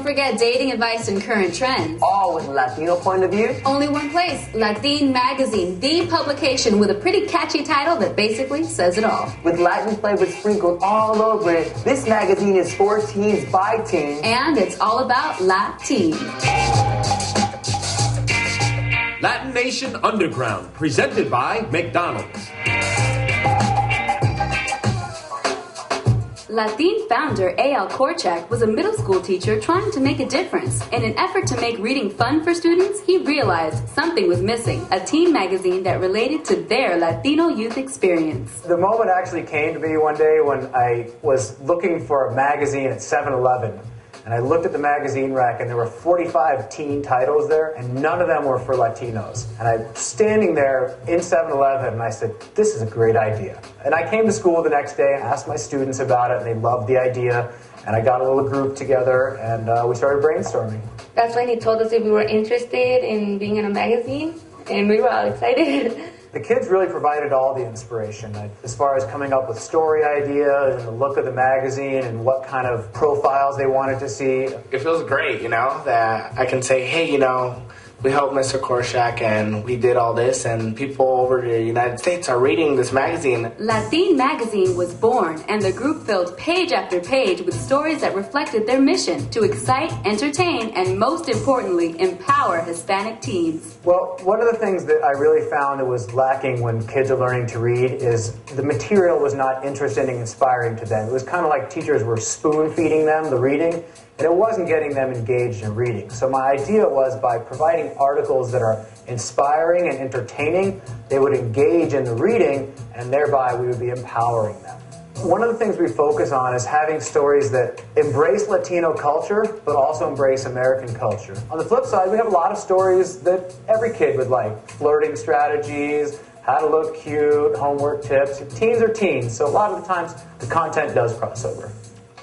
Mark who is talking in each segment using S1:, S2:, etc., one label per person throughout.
S1: forget dating advice and current trends.
S2: All with a Latino point of view.
S1: Only one place, LaTeen Magazine, the publication with a pretty catchy title that basically says it all.
S2: With Latin flavors sprinkled all over it, this magazine is for teens by teens.
S1: And it's all about LaTeen.
S3: Latin Nation Underground, presented by McDonald's.
S1: LaTeen founder A.L. Korchak was a middle school teacher trying to make a difference. In an effort to make reading fun for students, he realized something was missing, a teen magazine that related to their Latino youth experience.
S4: The moment actually came to me one day when I was looking for a magazine at 7-Eleven. And I looked at the magazine rack, and there were 45 teen titles there, and none of them were for Latinos. And I'm standing there in 7-Eleven, and I said, this is a great idea. And I came to school the next day and asked my students about it, and they loved the idea. And I got a little group together, and we started brainstorming.
S5: That's when he told us if we were interested in being in a magazine, and we were all excited.
S4: The kids really provided all the inspiration, as far as coming up with story ideas and the look of the magazine and what kind of profiles they wanted to see.
S6: It feels great, that I can say, hey, we helped Mr. Korchak and we did all this, and people over the United States are reading this magazine.
S1: LaTeen Magazine was born, and the group filled page after page with stories that reflected their mission to excite, entertain, and most importantly, empower Hispanic teens.
S4: Well, one of the things that I really found that was lacking when kids are learning to read is the material was not interesting and inspiring to them. It was kind of like teachers were spoon-feeding them the reading, and it wasn't getting them engaged in reading. So my idea was by providing articles that are inspiring and entertaining, they would engage in the reading, and thereby we would be empowering them. One of the things we focus on is having stories that embrace Latino culture, but also embrace American culture. On the flip side, we have a lot of stories that every kid would like. Flirting strategies, how to look cute, homework tips. Teens are teens, so a lot of the times the content does cross over.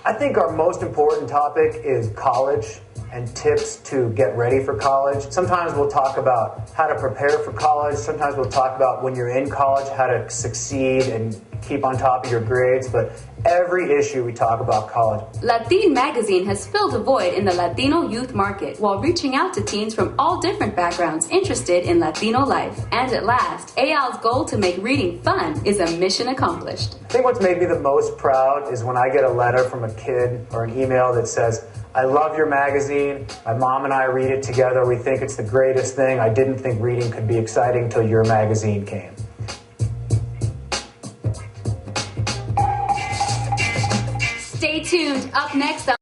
S4: I think our most important topic is college and tips to get ready for college. Sometimes we'll talk about how to prepare for college. Sometimes we'll talk about when you're in college, how to succeed and keep on top of your grades. But every issue we talk about college.
S1: LaTeen Magazine has filled a void in the Latino youth market while reaching out to teens from all different backgrounds interested in Latino life. And at last, AL's goal to make reading fun is a mission accomplished.
S4: I think what's made me the most proud is when I get a letter from a kid or an email that says, I love your magazine. My mom and I read it together. We think it's the greatest thing. I didn't think reading could be exciting till your magazine came.
S1: Stay tuned. Up next,